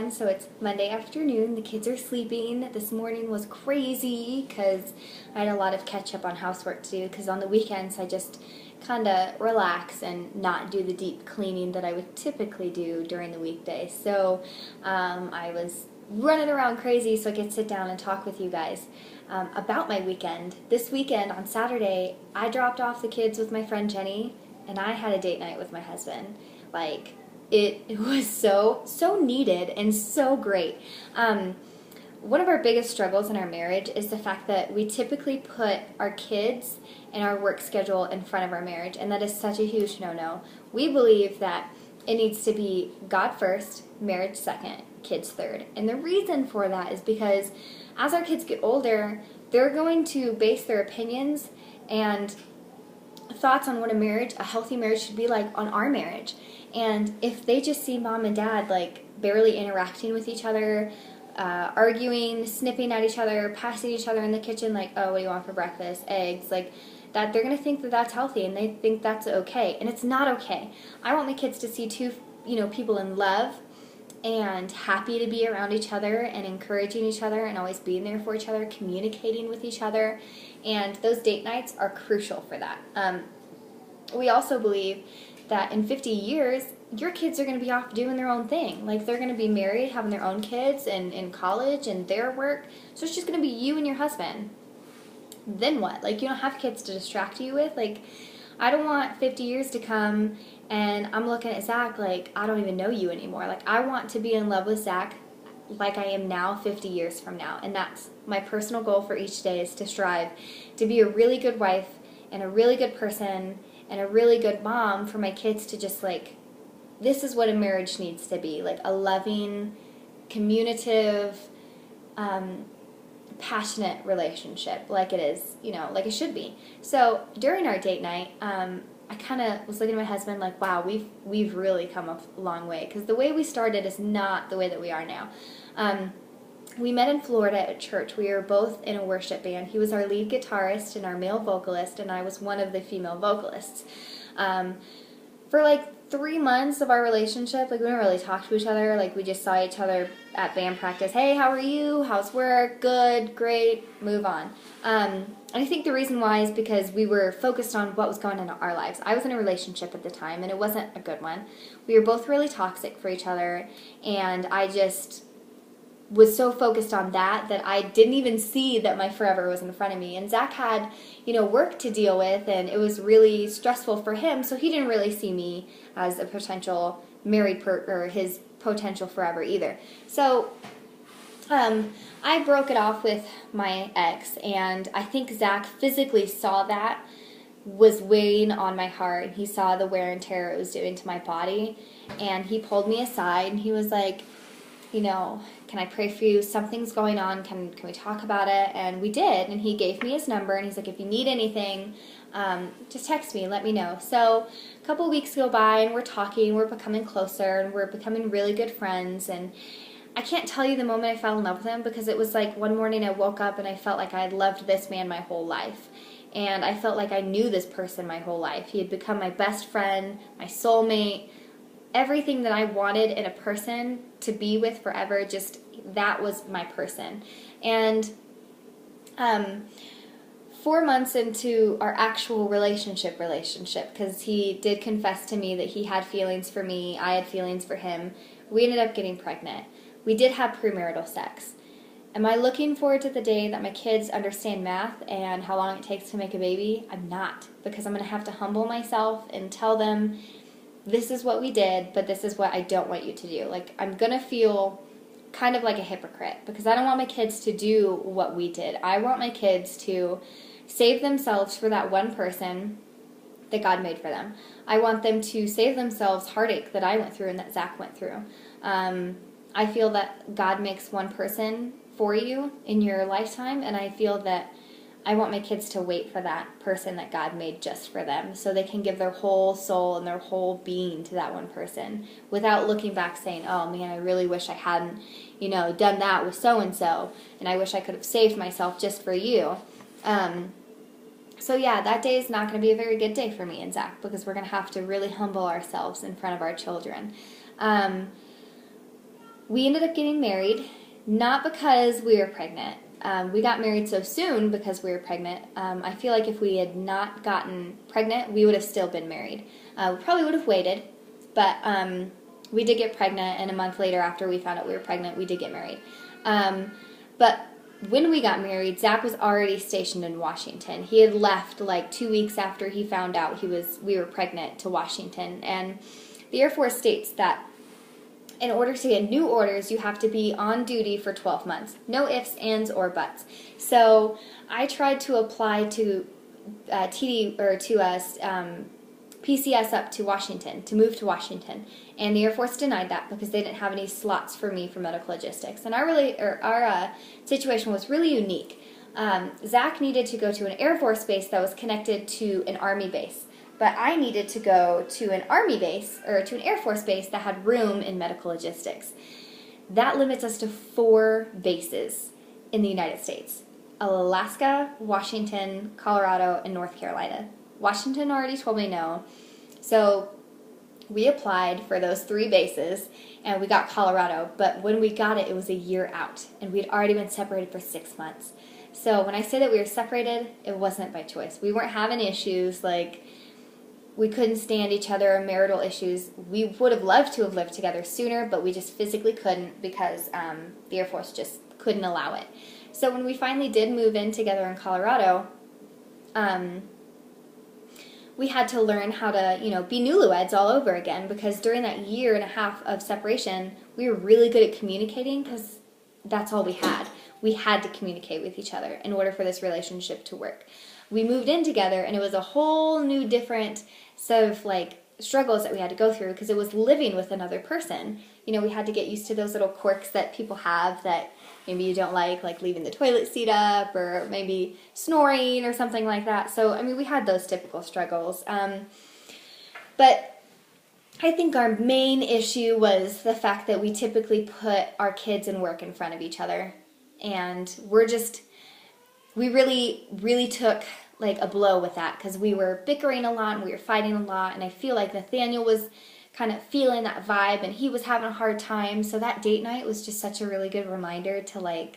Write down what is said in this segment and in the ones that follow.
So it's Monday afternoon, the kids are sleeping. This morning was crazy because I had a lot of catch up on housework to do because on the weekends I just kind of relax and not do the deep cleaning that I would typically do during the weekday. So I was running around crazy so I could sit down and talk with you guys about my weekend. This weekend on Saturday, I dropped off the kids with my friend Jenny and I had a date night with my husband. Like, it was so needed and so great. One of our biggest struggles in our marriage is the fact that we typically put our kids and our work schedule in front of our marriage, and that is such a huge no-no. We believe that it needs to be God first, marriage second, kids third. And the reason for that is because as our kids get older, they're going to base their opinions and thoughts on what a healthy marriage should be like on our marriage. And if they just see mom and dad like barely interacting with each other, arguing, snipping at each other, passing each other in the kitchen, like, oh, what do you want for breakfast? Eggs, like that, they're going to think that that's healthy and they think that's okay. And it's not okay. I want my kids to see two, people in love and happy to be around each other and encouraging each other and always being there for each other, communicating with each other. And those date nights are crucial for that. We also believe that in 50 years, your kids are going to be off doing their own thing. Like, they're going to be married, having their own kids, and in college, and their work. So it's just going to be you and your husband. Then what? Like, you don't have kids to distract you with. Like, I don't want 50 years to come, and I'm looking at Zach like, I don't even know you anymore. Like, I want to be in love with Zach like I am now 50 years from now. And that's my personal goal for each day, is to strive to be a really good wife and a really good person and a really good mom for my kids to just like, this is what a marriage needs to be, like a loving, communicative, passionate relationship, like it is, like it should be. So during our date night, I kind of was looking at my husband like, wow, we've really come a long way, because the way we started is not the way that we are now. We met in Florida at church. We were both in a worship band. He was our lead guitarist and our male vocalist, and I was one of the female vocalists. For like 3 months of our relationship, like we didn't really talk to each other. Like we just saw each other at band practice. Hey, how are you? How's work? Good, great, move on. And I think the reason why is because we were focused on what was going on in our lives. I was in a relationship at the time, and it wasn't a good one. We were both really toxic for each other, and I just was so focused on that I didn't even see that my forever was in front of me. And Zach had, work to deal with, and it was really stressful for him, so he didn't really see me as a potential or his potential forever either. So I broke it off with my ex, and I think Zach physically saw that was weighing on my heart, and he saw the wear and tear it was doing to my body, and he pulled me aside, and he was like, can I pray for you? Something's going on. Can we talk about it? And we did. And he gave me his number, and he's like, if you need anything, just text me, let me know. So a couple weeks go by, and we're talking, we're becoming closer, and we're becoming really good friends. And I can't tell you the moment I fell in love with him, because it was like one morning I woke up and I felt like I had loved this man my whole life. And I felt like I knew this person my whole life. He had become my best friend, my soulmate, everything that I wanted in a person to be with forever. Just that was my person. And 4 months into our actual relationship, because he did confess to me that he had feelings for me, I had feelings for him, we ended up getting pregnant. We did have premarital sex. Am I looking forward to the day that my kids understand math and how long it takes to make a baby? I'm not, because I'm going to have to humble myself and tell them, this is what we did, but this is what I don't want you to do. Like, I'm going to feel kind of like a hypocrite, because I don't want my kids to do what we did. I want my kids to save themselves for that one person that God made for them. I want them to save themselves heartache that I went through and that Zach went through. I feel that God makes one person for you in your lifetime, and I feel that I want my kids to wait for that person that God made just for them, so they can give their whole soul and their whole being to that one person without looking back saying, oh man, I really wish I hadn't, done that with so-and-so, and I wish I could have saved myself just for you. So yeah, that day is not going to be a very good day for me and Zach, because we're going to have to really humble ourselves in front of our children. we ended up getting married, not because we were pregnant. We got married so soon because we were pregnant. I feel like if we had not gotten pregnant, we would have still been married. We probably would have waited, but we did get pregnant, and a month later after we found out we were pregnant, we did get married. But when we got married, Zach was already stationed in Washington. He had left like 2 weeks after he found out we were pregnant to Washington. And the Air Force states that in order to get new orders, you have to be on duty for 12 months. No ifs, ands, or buts. So I tried to apply to PCS up to Washington, to move to Washington. And the Air Force denied that because they didn't have any slots for me for medical logistics. And our situation was really unique. Zach needed to go to an Air Force base that was connected to an Army base. But I needed to go to an Army base, or to an Air Force base that had room in medical logistics. That limits us to 4 bases in the United States: Alaska, Washington, Colorado, and North Carolina. Washington already told me no. So we applied for those 3 bases, and we got Colorado. But when we got it, it was a year out, and we'd already been separated for 6 months. So when I say that we were separated, it wasn't by choice. We weren't having issues like we couldn't stand each other or marital issues. We would have loved to have lived together sooner, but we just physically couldn't because the Air Force just couldn't allow it. So when we finally did move in together in Colorado, we had to learn how to, be newlyweds all over again, because during that year and a half of separation, we were really good at communicating because that's all we had. We had to communicate with each other in order for this relationship to work. We moved in together, and it was a whole new different set of struggles that we had to go through because it was living with another person. We had to get used to those little quirks that people have that maybe you don't like leaving the toilet seat up or maybe snoring or something like that. So, we had those typical struggles. But I think our main issue was the fact that we typically put our kids and work in front of each other. And we really, really took a blow with that because we were bickering a lot and we were fighting a lot. And I feel like Nathaniel was kind of feeling that vibe and he was having a hard time. So that date night was just such a really good reminder to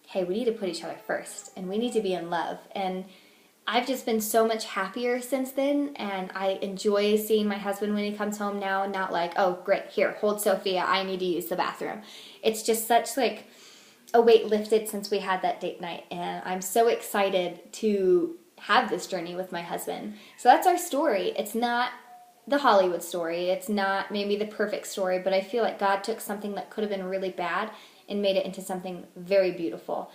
hey, we need to put each other first and we need to be in love. And I've just been so much happier since then, and I enjoy seeing my husband when he comes home now, not oh, great, here, hold Sophia, I need to use the bathroom. It's just such a weight lifted since we had that date night, and I'm so excited to have this journey with my husband. So that's our story. It's not the Hollywood story. It's not maybe the perfect story, but I feel like God took something that could have been really bad and made it into something very beautiful.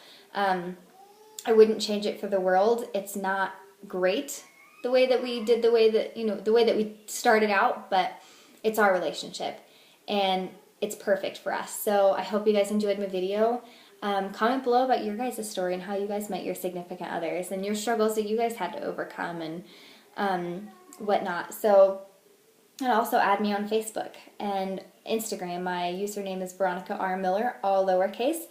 I wouldn't change it for the world. It's not great the way that we did, the way that we started out, but it's our relationship and it's perfect for us. So I hope you guys enjoyed my video. Comment below about your guys' story and how you guys met your significant others and your struggles that you guys had to overcome and whatnot. So, and also add me on Facebook and Instagram. My username is Veronica R. Miller, all lowercase.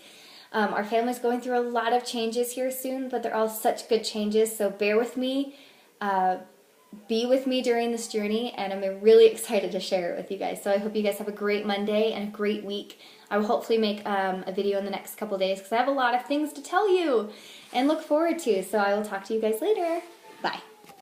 Our family's going through a lot of changes here soon, but they're all such good changes, so bear with me. Be with me during this journey, and I'm really excited to share it with you guys. So I hope you guys have a great Monday and a great week. I will hopefully make a video in the next couple days because I have a lot of things to tell you and look forward to. So I will talk to you guys later. Bye.